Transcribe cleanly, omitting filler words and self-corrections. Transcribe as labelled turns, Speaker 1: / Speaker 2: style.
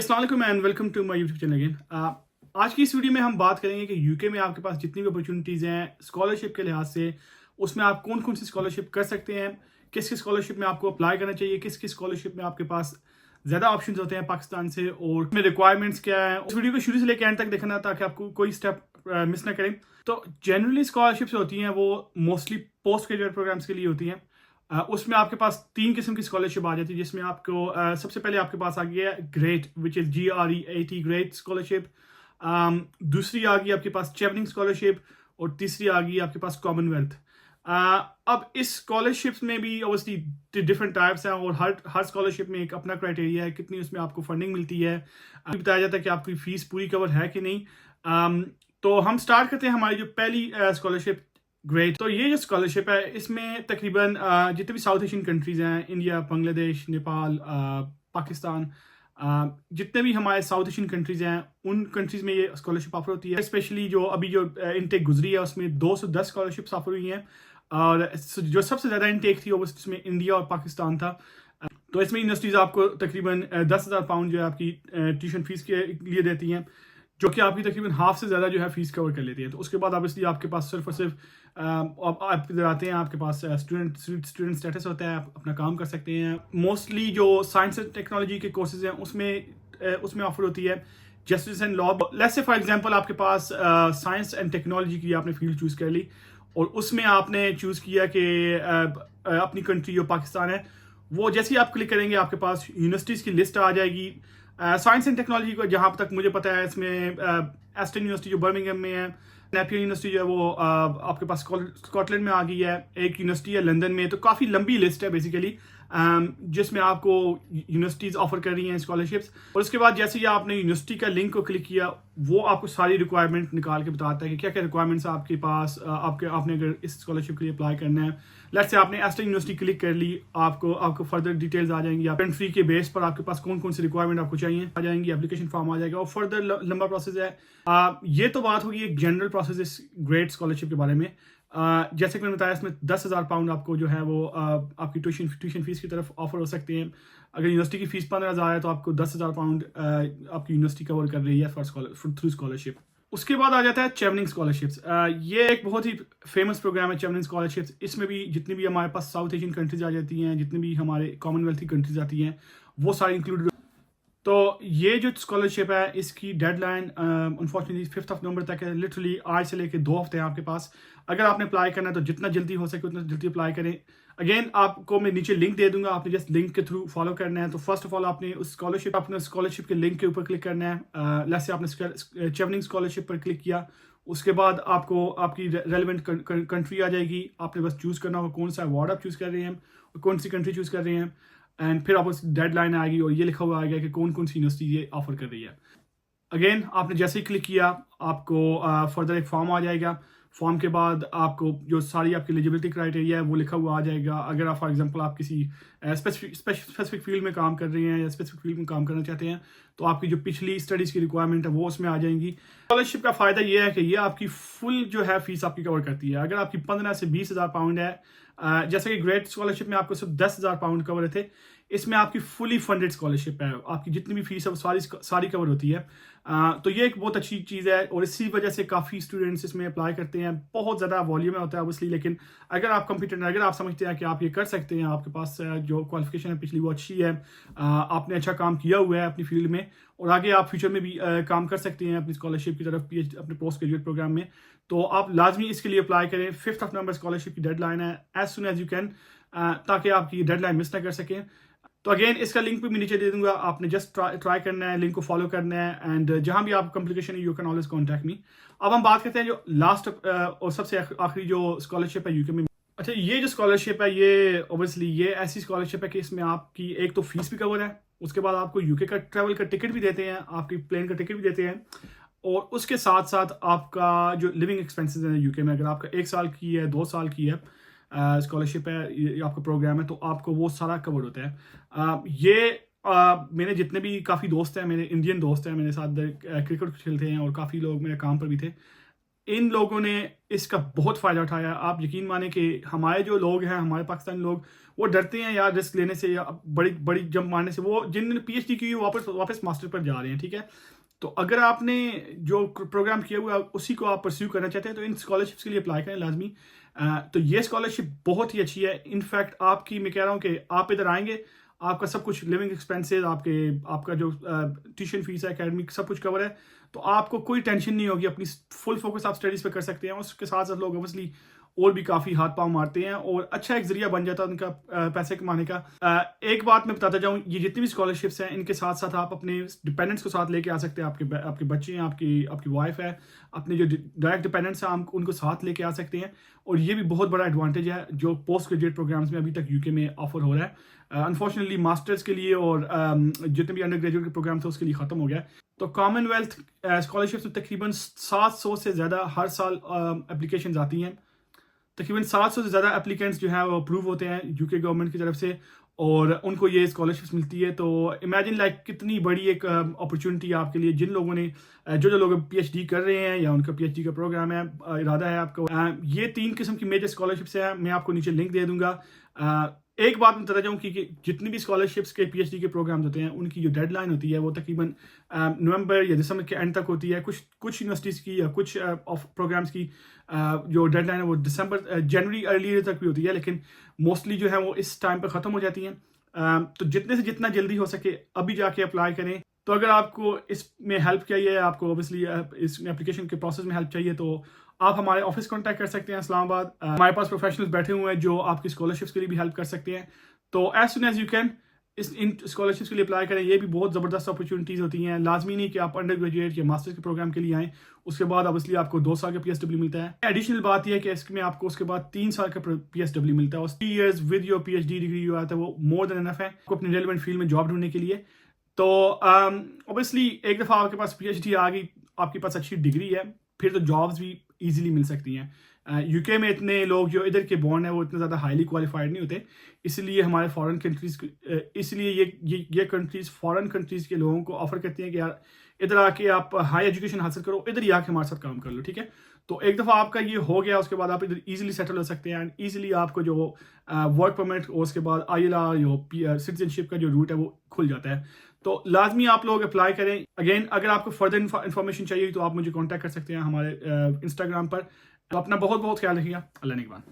Speaker 1: अस्सलाम वालेकुम and welcome to my YouTube channel again. आज की इस वीडियो में हम बात करेंगे कि यूके में आपके पास जितनी भी अपॉर्चुनिटीज़ हैं स्कॉलरशिप के लिहाज से, उसमें आप कौन कौन सी स्कॉलरशिप कर सकते हैं, किस किस स्कॉलरशिप में आपको अप्लाई करना चाहिए, किस किस स्कॉलरशिप में आपके पास ज़्यादा ऑप्शंस होते हैं पाकिस्तान से, और उसमें रिक्वायरमेंट्स क्या है। उस वीडियो को शुरू से लेकर एंड तक देखना ताकि आपको कोई स्टेप मिस ना करें। तो जनरली स्कॉलरशिप्स होती हैं वो मोस्टली पोस्ट ग्रेजुएट प्रोग्राम्स के लिए होती हैं। उसमें आपके पास 3 किस्म की स्कॉलरशिप आ जाती है, जिसमें आपको सबसे पहले आपके पास आ गया है great, which is GREAT, great scholarship. दूसरी आ गई आपके पास चेवनिंग स्कॉलरशिप, और तीसरी आ गई आपके पास कॉमनवेल्थ। अब इस स्कॉलरशिप्स में भी ऑब्वियसली डिफरेंट टाइप्स हैं, और हर स्कॉलरशिप में एक अपना क्राइटेरिया है कितनी उसमें आपको फंडिंग मिलती है। बताया जाता है कि आपकी फ़ीस पूरी कवर है कि नहीं। तो हम स्टार्ट करते हैं हमारी जो पहली स्कॉलरशिप ग्रेट। तो ये जो स्कॉलरशिप है इसमें तकरीबन जितने भी साउथ एशियन कंट्रीज़ हैं, इंडिया, बांग्लादेश, नेपाल, पाकिस्तान, जितने भी हमारे साउथ एशियन कंट्रीज़ हैं उन कंट्रीज़ में ये स्कॉलरशिप ऑफर होती है। स्पेशली जो अभी जो इनटेक गुजरी है उसमें 210 स्कॉलरशिप्स ऑफर हुई हैं, और जो सबसे ज़्यादा इनटेक थी वो इसमें इंडिया और पाकिस्तान था। तो इसमें यूनिवर्सिटीज़ आपको तकरीबन 10,000 पाउंड जो है आपकी ट्यूशन फीस के लिए देती हैं, जो कि आपकी तकरीबन हाफ से ज़्यादा जो है फीस कवर कर लेती है। तो उसके बाद ऑब्वियसली आपके पास सिर्फ और सिर्फ आप इधर आते हैं, आपके पास स्टूडेंट स्टेटस होता है, आप अपना काम कर सकते हैं। मोस्टली जो साइंस एंड टेक्नोलॉजी के कोर्सेज हैं उसमें ऑफर होती है justice and law. Let's say for example आपके पास साइंस एंड टेक्नोलॉजी की आपने फील्ड चूज़ कर ली, और उसमें आपने चूज़ किया कि अपनी कंट्री जो पाकिस्तान है, वो जैसे ही आप क्लिक करेंगे आपके पास यूनिवर्सिटीज़ की लिस्ट आ जाएगी। साइंस एंड टेक्नोलॉजी को जहाँ तक मुझे पता है इसमें एस्टन यूनिवर्सिटी जो बर्मिंघम में है, नेपियर यूनिवर्सिटी जो है वो आपके पास स्कॉटलैंड में आ गई है, एक यूनिवर्सिटी है लंदन में। तो काफ़ी लंबी लिस्ट है बेसिकली, जिसमें आपको यूनिवर्सिटीज़ ऑफर कर रही हैं स्कॉलरशिप्स। और उसके बाद जैसे ही आपने यूनिवर्सिटी का लिंक को क्लिक किया, वो आपको सारी रिक्वायरमेंट निकाल के बताता है कि क्या क्या रिक्वायरमेंट्स आपके पास आपने अगर इस स्कॉलरशिप के लिए अप्लाई करना है। लेट्स से आपने एस्टन यूनिवर्सिटी क्लिक कर ली, आपको फर्दर डिटेल्स आ जाएंगी, कंट्री के बेस पर आपके पास कौन कौन सी रिक्वायरमेंट आपको चाहिए आ जाएंगी, एप्लीकेशन फॉर्म आ जाएगा, और फर्दर लंबा प्रोसेस है। ये तो बात होगी एक जनरल प्रोसेस इस ग्रेट स्कॉलरशिप के बारे में। जैसे कि मैंने बताया, इसमें 10,000 पाउंड आपको जो है वो आपकी ट्यूशन फीस की तरफ ऑफर हो सकते हैं। अगर यूनिवर्सिटी की फीस 15,000 है तो आपको 10,000 पाउंड आपकी यूनिवर्सिटी कवर कर रही है थ्रू स्कॉलरशिप। उसके बाद आ जाता है चेवनिंग स्कॉलरशिप्स। ये एक बहुत ही फेमस प्रोग्राम है चेवनिंग स्कॉलरशिप्स। इसमें भी जितनी भी हमारे पास साउथ एशियन कंट्रीज आ जाती हैं, जितनी भी हमारे कॉमनवेल्थ की कंट्रीज आती हैं, वो सारी इंक्लूडेड। तो ये जो स्कॉलरशिप है इसकी डेडलाइन अनफॉर्चुनेटली 5 नवंबर तक है। लिटरली आज से लेकर 2 हफ्ते हैं आपके पास। अगर आपने अप्लाई करना है तो जितना जल्दी हो सके उतना जल्दी अप्लाई करें। अगेन आपको मैं नीचे लिंक दे दूंगा, आपने जस्ट लिंक के थ्रू फॉलो करना है। तो फर्स्ट ऑफ ऑल आपने उस स्कॉलरशिप के लिंक के ऊपर क्लिक करना है। लेट्स से आपने चेवनिंग स्कॉलरशिप पर क्लिक किया, उसके बाद आपको आपकी रेलिवेंट कंट्री आ जाएगी। आपने बस चूज़ करना होगा कौन सा अवार्ड आप चूज़ कर रहे हैं और कौन सी कंट्री चूज़ कर रहे हैं, एंड फिर आपको डेडलाइन आएगी और ये लिखा हुआ आएगा कि कौन कौन सी यूनिवर्सिटी ये ऑफर कर रही है। अगेन आपने जैसे ही क्लिक किया आपको फर्दर एक फॉर्म आ जाएगा। फॉर्म के बाद आपको जो सारी आपकी एलिजिबिलिटी क्राइटेरिया है वो लिखा हुआ आ जाएगा। अगर आप फॉर एग्जांपल आप किसी स्पेसिफिक फील्ड में काम कर रहे हैं या स्पेसिफिक फील्ड में काम करना चाहते हैं, तो आपकी जो पिछली स्टडीज़ की रिक्वायरमेंट है वो उसमें आ जाएंगी। स्कॉलरशिप का फ़ायदा ये है कि ये आपकी फुल जो है फीस आपकी कवर करती है। अगर आपकी 15 से 20,000 पाउंड है, जैसे कि ग्रेट स्कॉलरशिप में आपको सिर्फ 10,000 पाउंड कवर थे, इसमें आपकी फुली फंडेड स्कॉलरशिप है। आपकी जितनी भी फीस है वो सारी कवर होती है। तो ये एक बहुत अच्छी चीज़ है, और इसी वजह से काफ़ी स्टूडेंट्स इसमें अप्लाई करते हैं। बहुत ज़्यादा वॉल्यूम होता है ऑब्वियसली, लेकिन अगर आप कॉम्पिटेंट, अगर आप समझते हैं कि आप ये कर सकते हैं, आपके पास जो क्वालिफिकेशन है पिछली वो अच्छी है, आपने अच्छा काम किया हुआ है अपनी फील्ड में, और आगे आप फ्यूचर में भी काम कर सकते हैं अपनी स्कॉलरशिप की तरफ, अपने पोस्ट ग्रेजुएट प्रोग्राम में, तो आप लाजमी इसके लिए अप्लाई करें। 5 नवंबर स्कॉलरशिप की डेडलाइन है, as soon as you can, ताकि आपकी डेडलाइन मिस ना कर सकें। तो अगेन इसका लिंक भी मैं नीचे दे दूंगा, आपने जस्ट ट्राई करना है, लिंक को फॉलो करना है, एंड जहां भी आप कॉम्प्लिकेशन है you can always contact me. अब हम बात करते हैं जो लास्ट और सबसे आखिरी जो स्कॉलरशिप है यूके में। अच्छा, ये जो स्कॉलरशिप है ये ऑब्वियसली ये ऐसी स्कॉलरशिप है कि इसमें आपकी एक तो फीस भी कवर है, उसके बाद आपको यूके का ट्रैवल का टिकट भी देते हैं, आपकी प्लेन का टिकट भी देते हैं, और उसके साथ साथ आपका जो लिविंग एक्सपेंसेस है यूके में, अगर आपका 1 साल की है 2 साल की है स्कॉलरशिप है, ये आपका प्रोग्राम है, तो आपको वो सारा कवर होता है। मेरे जितने भी काफ़ी दोस्त हैं, मेरे इंडियन दोस्त हैं, मेरे साथ क्रिकेट खेलते हैं और काफ़ी लोग मेरे काम पर भी थे, इन लोगों ने इसका बहुत फ़ायदा उठाया। आप यकीन माने कि हमारे जो लोग हैं, हमारे पाकिस्तानी लोग, वो डरते हैं यार रिस्क लेने से या बड़ी बड़ी जंप मारने से। वो जिन्होंने पीएचडी की वो वापस मास्टर पर जा रहे हैं, ठीक है। तो अगर आपने जो प्रोग्राम किया हुआ है उसी को आप परस्यू करना चाहते हैं तो इन स्कॉलरशिप्स के लिए अप्लाई करें लाजमी। तो ये स्कॉलरशिप बहुत ही अच्छी है। इनफैक्ट आपकी, मैं कह रहा हूँ कि आप इधर आएंगे, आपका सब कुछ, लिविंग एक्सपेंसेस, आपका जो ट्यूशन फीस है, एकेडमिक, सब कुछ कवर है। तो आपको कोई टेंशन नहीं होगी, अपनी फुल फोकस आप स्टडीज़ पे कर सकते हैं। उसके साथ साथ लोग ऑब्वियसली और भी काफ़ी हाथ पाँव मारते हैं और अच्छा एक जरिया बन जाता है उनका पैसे कमाने का। एक बात मैं बताता जाऊँ, ये जितनी भी स्कॉलरशिप्स हैं इनके साथ साथ आप अपने डिपेंडेंट्स को साथ लेके आ सकते हैं। आपके बच्चे हैं, आपकी वाइफ है, अपने जो डायरेक्ट डिपेंडेंट्स हैं आप उनको साथ लेके आ सकते हैं। और ये भी बहुत बड़ा एडवांटेज है जो पोस्ट ग्रेजुएट प्रोग्राम्स में अभी तक यूके में ऑफर हो रहा है। अनफॉर्चुनेटली मास्टर्स के लिए और जितने भी अंडर ग्रेजुएट के प्रोग्राम थे उसके लिए ख़त्म हो गया है। तो कॉमनवेल्थ स्कॉलरशिप्स में तकरीबन 700 से ज़्यादा हर साल एप्लीकेशन आती हैं। तकरीबन 700 से ज़्यादा एप्लीकेंट्स जो हैं वो अप्रूव होते हैं यूके गवर्नमेंट की तरफ से और उनको ये स्कॉलरशिप्स मिलती है। तो इमेजिन लाइक कितनी बड़ी एक अपॉर्चुनिटी है आपके लिए, जिन लोगों ने जो लोग पीएचडी कर रहे हैं या उनका पीएचडी का प्रोग्राम है, इरादा है आपका। ये 3 किस्म की मेजर स्कॉलरशिप्स हैं, मैं आपको नीचे लिंक दे दूंगा। एक बात मैं बताता जाऊँ कि जितनी भी स्कॉलरशिप्स के पीएचडी के प्रोग्राम्स होते हैं उनकी जो डेडलाइन होती है वो तकरीबन नवंबर या दिसंबर के एंड तक होती है। कुछ यूनिवर्सिटीज़ की या कुछ प्रोग्राम्स की जो डेडलाइन है वो दिसंबर जनवरी अर्ली तक भी होती है, लेकिन मोस्टली जो है वो इस टाइम पर ख़त्म हो जाती हैं। तो जितने से जितना जल्दी हो सके अभी जाके अप्लाई करें। तो अगर आपको इसमें हेल्प चाहिए, आपको ऑब्वियसली इस एप्लीकेशन के प्रोसेस में हेल्प चाहिए, तो आप हमारे ऑफिस कॉन्टैक्ट कर सकते हैं इस्लामाबाद। हमारे पास प्रोफेशनल्स बैठे हुए हैं जो आपकी स्कॉलरशिप्स के लिए भी हेल्प कर सकते हैं। तो as soon as you can इन स्कॉलरशिप्स के लिए अप्लाई करें। ये भी बहुत ज़बरदस्त अपॉर्चुनिटीज़ होती हैं। लाजमी नहीं कि आप अंडर ग्रेजुएट या मास्टर्स के प्रोग्राम के लिए आएँ, उसके बाद ऑब्वियसली आपको 2 साल का पीएसडब्ल्यू मिलता है। एडिशनल बात यह है कि इसमें आपको उसके बाद 3 साल का पीएसडब्ल्यू मिलता है और 3 years with your PhD degree जो आता है वो मोर देन इनफ है आपको अपनी रेलिवेंट फील्ड में जॉब ढूंढने के लिए। तो ऑब्वियसली एक दफ़ा आपके पास पीएचडी आ गई, आपके पास अच्छी डिग्री है, फिर तो जॉब्स भी ईजिली मिल सकती हैं। यूके में इतने लोग जो इधर के बॉर्न हैं वो इतने ज़्यादा हाईली क्वालिफाइड नहीं होते, इसलिए हमारे फॉरेन कंट्रीज़, इसलिए ये कंट्रीज़ फॉरेन कंट्रीज़ के लोगों को ऑफर करती हैं कि यार इधर आके आप हाई एजुकेशन हासिल करो, इधर ही आके हमारे साथ काम कर लो, ठीक है। तो एक दफ़ा आपका ये हो गया, उसके बाद आप इधर ईजिली सेटल हो सकते हैं एंड ईजिली आपको जो वर्क परमिट और उसके बाद ILR जो सिटीजनशिप का जो रूट है वो खुल जाता है। तो लाजमी आप लोग अप्लाई करें। अगेन अगर आपको फर्दर इन्फॉर्मेशन चाहिए तो आप मुझे कॉन्टैक्ट कर सकते हैं हमारे इंस्टाग्राम पर। तो अपना बहुत बहुत ख्याल रखिएगा। अल्लाह निगहबान।